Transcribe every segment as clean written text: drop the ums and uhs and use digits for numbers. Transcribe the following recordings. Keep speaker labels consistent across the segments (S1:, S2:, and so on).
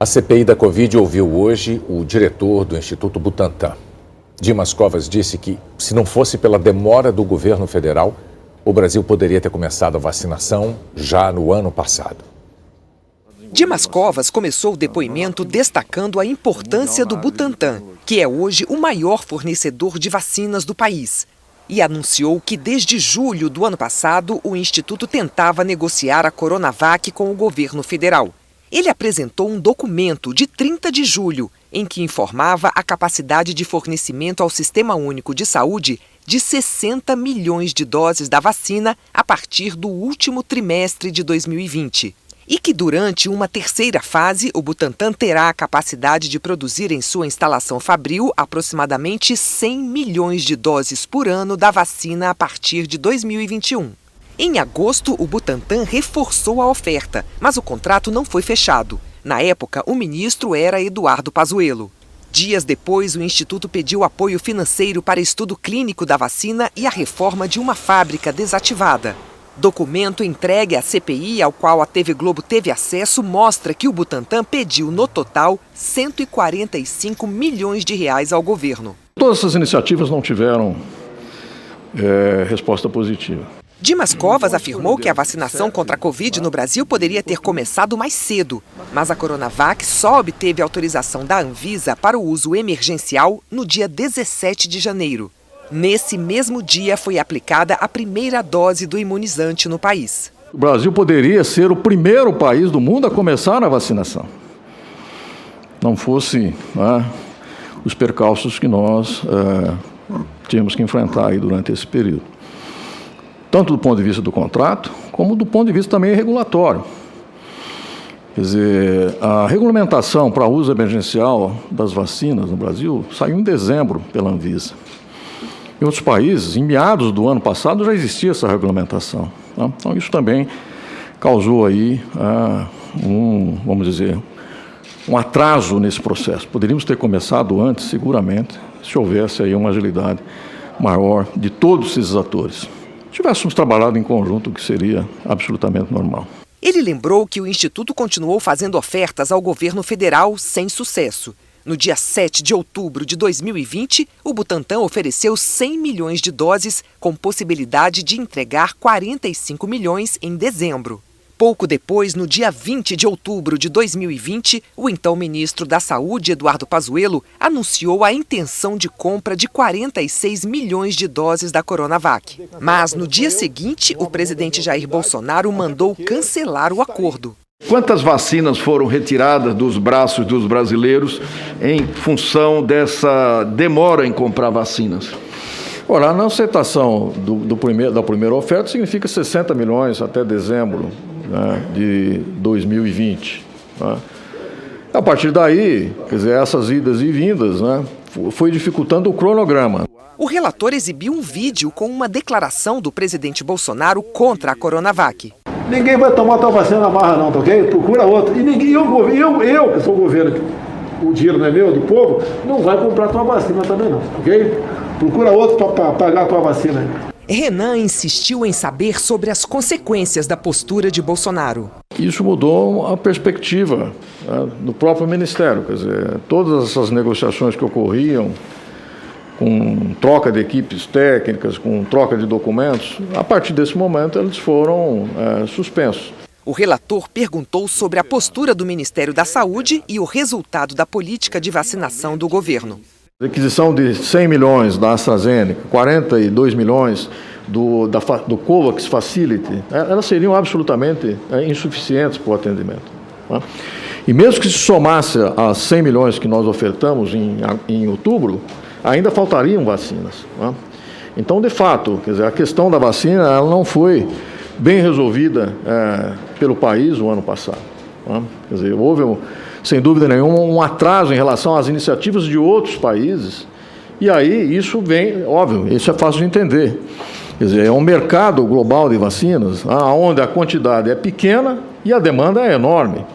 S1: A CPI da Covid ouviu hoje o diretor do Instituto Butantan. Dimas Covas disse que, se não fosse pela demora do governo federal, o Brasil poderia ter começado a vacinação já no ano passado.
S2: Dimas Covas começou o depoimento destacando a importância do Butantan, que é hoje o maior fornecedor de vacinas do país. E anunciou que desde julho do ano passado, o Instituto tentava negociar a Coronavac com o governo federal. Ele apresentou um documento de 30 de julho, em que informava a capacidade de fornecimento ao Sistema Único de Saúde de 60 milhões de doses da vacina a partir do último trimestre de 2020. E que durante uma terceira fase, o Butantan terá a capacidade de produzir em sua instalação fabril aproximadamente 100 milhões de doses por ano da vacina a partir de 2021. Em agosto, o Butantan reforçou a oferta, mas o contrato não foi fechado. Na época, o ministro era Eduardo Pazuello. Dias depois, o Instituto pediu apoio financeiro para estudo clínico da vacina e a reforma de uma fábrica desativada. Documento entregue à CPI, ao qual a TV Globo teve acesso, mostra que o Butantan pediu, no total, 145 milhões de reais ao governo.
S3: Todas essas iniciativas não tiveram resposta positiva.
S2: Dimas Covas afirmou que a vacinação contra a Covid no Brasil poderia ter começado mais cedo, mas a Coronavac só obteve autorização da Anvisa para o uso emergencial no dia 17 de janeiro. Nesse mesmo dia foi aplicada a primeira dose do imunizante no país.
S3: O Brasil poderia ser o primeiro país do mundo a começar a vacinação. Não fosse os percalços que nós tínhamos que enfrentar aí durante esse período. Tanto do ponto de vista do contrato, como do ponto de vista também regulatório. Quer dizer, a regulamentação para uso emergencial das vacinas no Brasil saiu em dezembro pela Anvisa. Em outros países, em meados do ano passado, já existia essa regulamentação. Tá? Então, isso também causou aí um atraso nesse processo. Poderíamos ter começado antes, seguramente, se houvesse aí uma agilidade maior de todos esses atores. Se tivéssemos trabalhado em conjunto, o que seria absolutamente normal.
S2: Ele lembrou que o Instituto continuou fazendo ofertas ao governo federal sem sucesso. No dia 7 de outubro de 2020, o Butantan ofereceu 100 milhões de doses, com possibilidade de entregar 45 milhões em dezembro. Pouco depois, no dia 20 de outubro de 2020, o então ministro da Saúde, Eduardo Pazuello, anunciou a intenção de compra de 46 milhões de doses da Coronavac. Mas, no dia seguinte, o presidente Jair Bolsonaro mandou cancelar o acordo.
S4: Quantas vacinas foram retiradas dos braços dos brasileiros em função dessa demora em comprar vacinas?
S3: Ora, a não aceitação da primeira oferta significa 60 milhões até dezembro de 2020. A partir daí, quer dizer, essas idas e vindas foi dificultando o cronograma.
S2: O relator exibiu um vídeo com uma declaração do presidente Bolsonaro contra a Coronavac.
S5: Ninguém vai tomar tua vacina na marra não, tá ok? Procura outra. E ninguém, eu que sou o governo, o dinheiro não é meu, do povo, não vai comprar tua vacina também não, ok? Procura outro para pagar a tua vacina.
S2: Renan insistiu em saber sobre as consequências da postura de Bolsonaro.
S3: Isso mudou a perspectiva do próprio Ministério. Quer dizer, todas essas negociações que ocorriam, com troca de equipes técnicas, com troca de documentos, a partir desse momento eles foram suspensos.
S2: O relator perguntou sobre a postura do Ministério da Saúde e o resultado da política de vacinação do governo.
S3: A aquisição de 100 milhões da AstraZeneca, 42 milhões do COVAX Facility, elas seriam absolutamente insuficientes para o atendimento. E mesmo que se somasse as 100 milhões que nós ofertamos em outubro, ainda faltariam vacinas. Então, de fato, quer dizer, a questão da vacina ela não foi bem resolvida pelo país o ano passado. Quer dizer, houve, sem dúvida nenhuma, um atraso em relação às iniciativas de outros países, e aí isso vem, óbvio, isso é fácil de entender. Quer dizer, é um mercado global de vacinas, onde a quantidade é pequena e a demanda é enorme.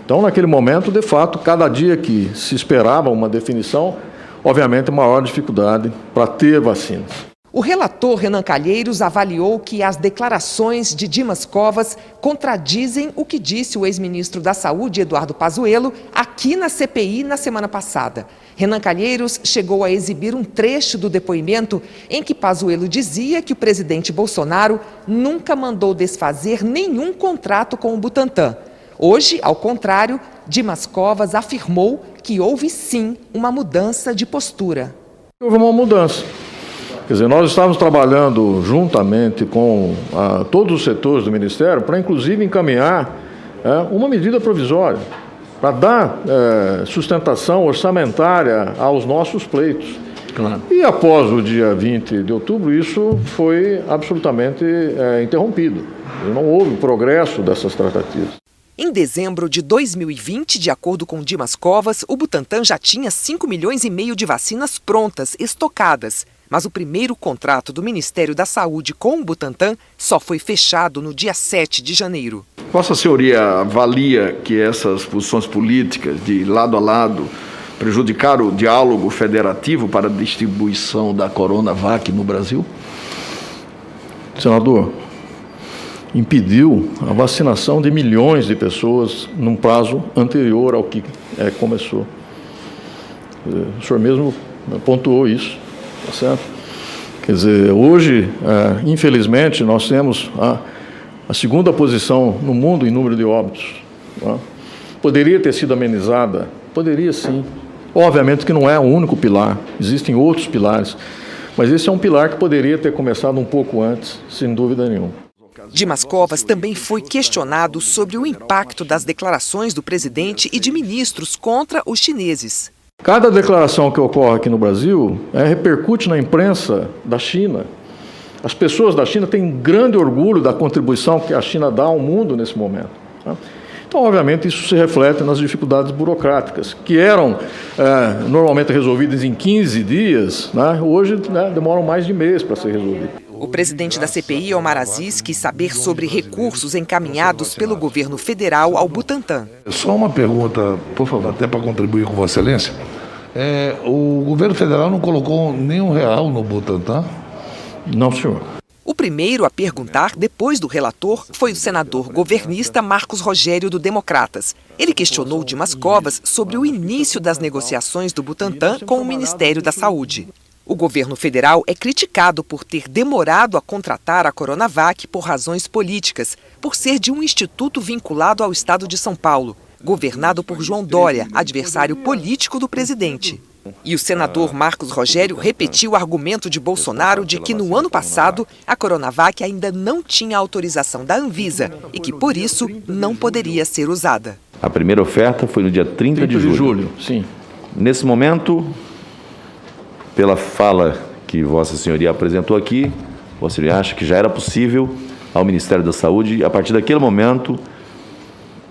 S3: Então, naquele momento, de fato, cada dia que se esperava uma definição, obviamente, maior dificuldade para ter vacinas.
S2: O relator Renan Calheiros avaliou que as declarações de Dimas Covas contradizem o que disse o ex-ministro da Saúde, Eduardo Pazuello, aqui na CPI na semana passada. Renan Calheiros chegou a exibir um trecho do depoimento em que Pazuello dizia que o presidente Bolsonaro nunca mandou desfazer nenhum contrato com o Butantan. Hoje, ao contrário, Dimas Covas afirmou que houve sim uma mudança de postura.
S3: Houve uma mudança. Quer dizer, nós estávamos trabalhando juntamente com todos os setores do Ministério para, inclusive, encaminhar uma medida provisória para dar sustentação orçamentária aos nossos pleitos. Claro. E após o dia 20 de outubro, isso foi absolutamente interrompido. Não houve progresso dessas tratativas.
S2: Em dezembro de 2020, de acordo com Dimas Covas, o Butantan já tinha 5,5 milhões de vacinas prontas, estocadas. Mas o primeiro contrato do Ministério da Saúde com o Butantan só foi fechado no dia 7 de janeiro.
S4: Vossa Senhoria avalia que essas posições políticas de lado a lado prejudicaram o diálogo federativo para a distribuição da Coronavac no Brasil?
S3: Senador, impediu a vacinação de milhões de pessoas num prazo anterior ao que começou. O senhor mesmo pontuou isso, tá certo? Quer dizer, hoje, infelizmente, nós temos a segunda posição no mundo em número de óbitos. Tá? Poderia ter sido amenizada? Poderia sim. Obviamente que não é o único pilar, existem outros pilares, mas esse é um pilar que poderia ter começado um pouco antes, sem dúvida nenhuma.
S2: Dimas Covas também foi questionado sobre o impacto das declarações do presidente e de ministros contra os chineses.
S3: Cada declaração que ocorre aqui no Brasil repercute na imprensa da China. As pessoas da China têm grande orgulho da contribuição que a China dá ao mundo nesse momento. Tá? Então, obviamente, isso se reflete nas dificuldades burocráticas, que eram normalmente resolvidas em 15 dias, né? Hoje demoram mais de mês para ser resolvido.
S2: O presidente da CPI, Omar Aziz, quis saber sobre recursos encaminhados pelo governo federal ao Butantan.
S6: Só uma pergunta, por favor, até para contribuir com Vossa Excelência. O governo federal não colocou nenhum real no Butantan?
S3: Não, senhor.
S2: O primeiro a perguntar, depois do relator, foi o senador governista Marcos Rogério, do Democratas. Ele questionou Dimas Covas sobre o início das negociações do Butantan com o Ministério da Saúde. O governo federal é criticado por ter demorado a contratar a Coronavac por razões políticas, por ser de um instituto vinculado ao estado de São Paulo, governado por João Dória, adversário político do presidente. E o senador Marcos Rogério repetiu o argumento de Bolsonaro de que no ano passado a Coronavac ainda não tinha autorização da Anvisa e que, por isso, não poderia ser usada.
S7: A primeira oferta foi no dia 30 de julho.
S3: Sim.
S7: Nesse momento, pela fala que Vossa Senhoria apresentou aqui, Vossa Senhoria acha que já era possível ao Ministério da Saúde, a partir daquele momento,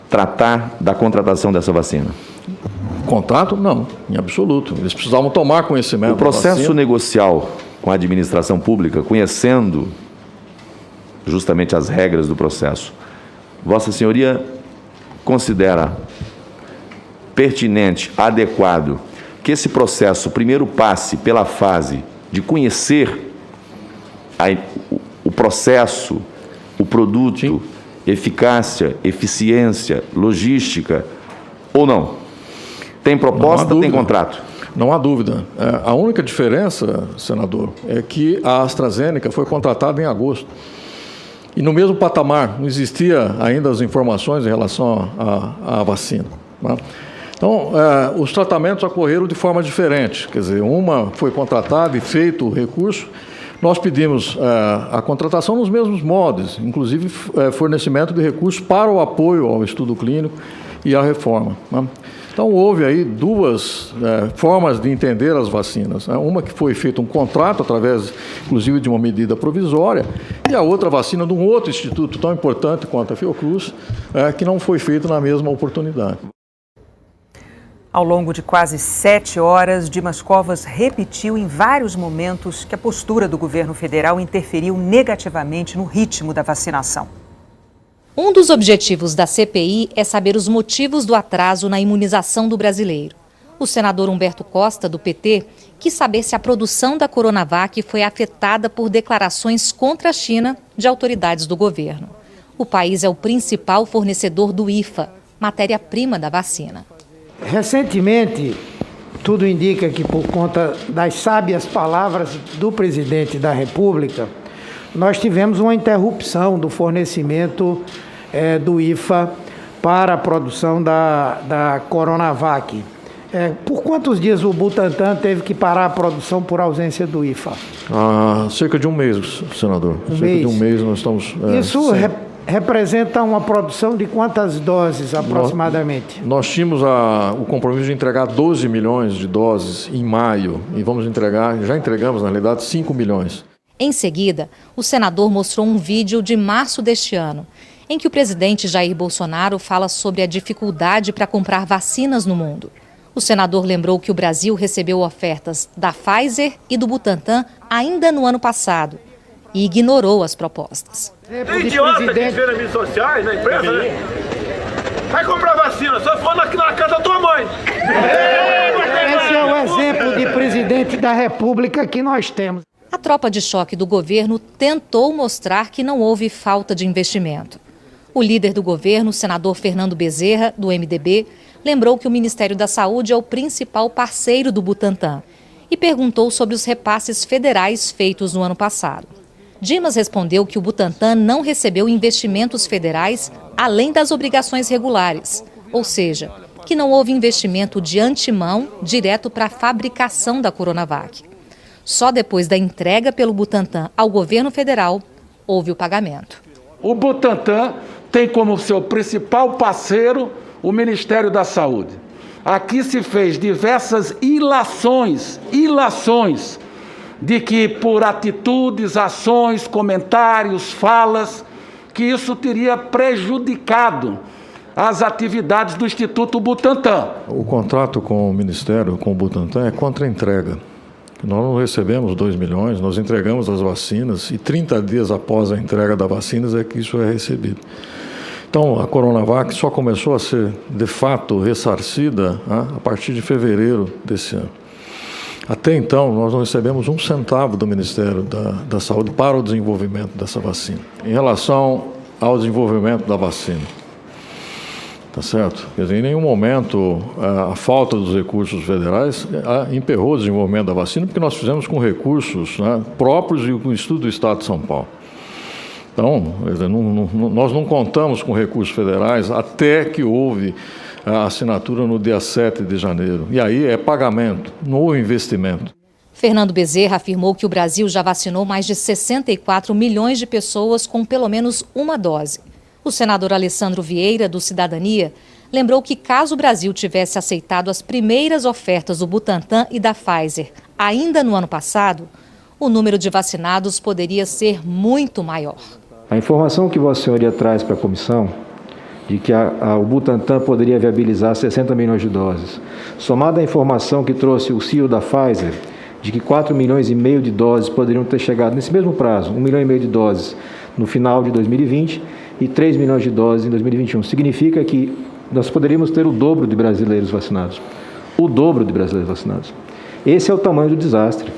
S7: tratar da contratação dessa vacina?
S3: Contrato? Não, em absoluto. Eles precisavam tomar conhecimento.
S7: O processo negocial com a administração pública, conhecendo justamente as regras do processo, Vossa Senhoria considera pertinente, adequado, que esse processo primeiro passe pela fase de conhecer o processo, o produto, sim, eficácia, eficiência, logística, ou não? Tem proposta, tem contrato?
S3: Não há dúvida. A única diferença, senador, é que a AstraZeneca foi contratada em agosto. E no mesmo patamar, não existia ainda as informações em relação à vacina. Né? Então, os tratamentos ocorreram de forma diferente. Quer dizer, uma foi contratada e feito o recurso. Nós pedimos a contratação nos mesmos moldes, inclusive fornecimento de recursos para o apoio ao estudo clínico e à reforma. Né? Então, houve aí duas formas de entender as vacinas. Né? Uma que foi feito um contrato, através, inclusive, de uma medida provisória, e a outra vacina de um outro instituto tão importante quanto a Fiocruz, que não foi feito na mesma oportunidade.
S8: Ao longo de quase 7 horas, Dimas Covas repetiu em vários momentos que a postura do governo federal interferiu negativamente no ritmo da vacinação.
S9: Um dos objetivos da CPI é saber os motivos do atraso na imunização do brasileiro. O senador Humberto Costa, do PT, quis saber se a produção da Coronavac foi afetada por declarações contra a China de autoridades do governo. O país é o principal fornecedor do IFA, matéria-prima da vacina.
S10: Recentemente, tudo indica que por conta das sábias palavras do presidente da República, nós tivemos uma interrupção do fornecimento do IFA para a produção da Coronavac. Por quantos dias o Butantan teve que parar a produção por ausência do IFA?
S3: Cerca de um mês, senador. Cerca de um mês nós estamos...
S10: Isso representa uma produção de quantas doses aproximadamente?
S3: Nós tínhamos o compromisso de entregar 12 milhões de doses em maio e vamos entregar, já entregamos na realidade 5 milhões.
S9: Em seguida, o senador mostrou um vídeo de março deste ano, em que o presidente Jair Bolsonaro fala sobre a dificuldade para comprar vacinas no mundo. O senador lembrou que o Brasil recebeu ofertas da Pfizer e do Butantan ainda no ano passado e ignorou as propostas.
S11: Tem idiota que vê nas mídias sociais, na imprensa, né? Vai comprar vacina, só for aqui na casa da tua mãe.
S10: Esse é o exemplo de presidente da República que nós temos.
S9: A tropa de choque do governo tentou mostrar que não houve falta de investimento. O líder do governo, o senador Fernando Bezerra, do MDB, lembrou que o Ministério da Saúde é o principal parceiro do Butantan e perguntou sobre os repasses federais feitos no ano passado. Dimas respondeu que o Butantan não recebeu investimentos federais além das obrigações regulares, ou seja, que não houve investimento de antemão direto para a fabricação da Coronavac. Só depois da entrega pelo Butantan ao governo federal, houve o pagamento.
S11: O Butantan tem como seu principal parceiro o Ministério da Saúde. Aqui se fez diversas ilações de que por atitudes, ações, comentários, falas, que isso teria prejudicado as atividades do Instituto Butantan.
S3: O contrato com o Ministério, com o Butantan, é contra entrega. Nós não recebemos 2 milhões, nós entregamos as vacinas e 30 dias após a entrega das vacinas é que isso é recebido. Então, a Coronavac só começou a ser, de fato, ressarcida a partir de fevereiro desse ano. Até então, nós não recebemos um centavo do Ministério da Saúde para o desenvolvimento dessa vacina. Em relação ao desenvolvimento da vacina, tá certo? Quer dizer, em nenhum momento a falta dos recursos federais emperrou o desenvolvimento da vacina, porque nós fizemos com recursos próprios e com o estudo do Estado de São Paulo. Então, nós não contamos com recursos federais até que houve a assinatura no dia 7 de janeiro. E aí é pagamento, não houve investimento.
S9: Fernando Bezerra afirmou que o Brasil já vacinou mais de 64 milhões de pessoas com pelo menos uma dose. O senador Alessandro Vieira, do Cidadania, lembrou que caso o Brasil tivesse aceitado as primeiras ofertas do Butantan e da Pfizer ainda no ano passado, o número de vacinados poderia ser muito maior.
S12: A informação que Vossa Senhoria traz para a comissão de que o Butantan poderia viabilizar 60 milhões de doses, somada à informação que trouxe o CEO da Pfizer, de que 4 milhões e meio de doses poderiam ter chegado nesse mesmo prazo, 1 milhão e meio de doses no final de 2020 e 3 milhões de doses em 2021. Significa que nós poderíamos ter o dobro de brasileiros vacinados. O dobro de brasileiros vacinados. Esse é o tamanho do desastre.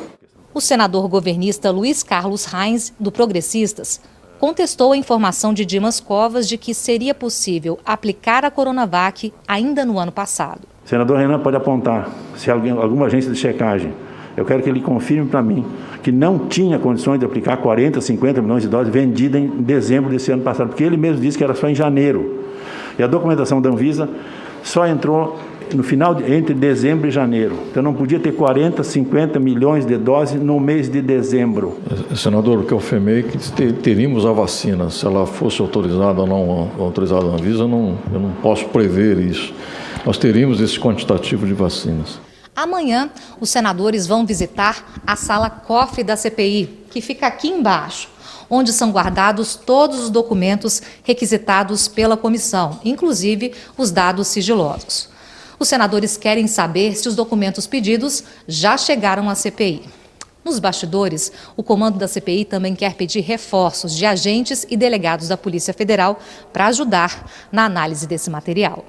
S9: O senador governista Luiz Carlos Reins, do Progressistas, contestou a informação de Dimas Covas de que seria possível aplicar a Coronavac ainda no ano passado.
S13: O senador Renan pode apontar, se alguma agência de checagem, eu quero que ele confirme para mim que não tinha condições de aplicar 40, 50 milhões de doses vendidas em dezembro desse ano passado, porque ele mesmo disse que era só em janeiro. E a documentação da Anvisa só entrou no final, entre dezembro e janeiro. Então não podia ter 40, 50 milhões de doses no mês de dezembro.
S3: Senador, o que eu afirmei é que teríamos a vacina. Se ela fosse autorizada ou não autorizada na Anvisa, eu não posso prever isso. Nós teríamos esse quantitativo de vacinas.
S9: Amanhã, os senadores vão visitar a sala cofre da CPI, que fica aqui embaixo, onde são guardados todos os documentos requisitados pela comissão, inclusive os dados sigilosos. Os senadores querem saber se os documentos pedidos já chegaram à CPI. Nos bastidores, o comando da CPI também quer pedir reforços de agentes e delegados da Polícia Federal para ajudar na análise desse material.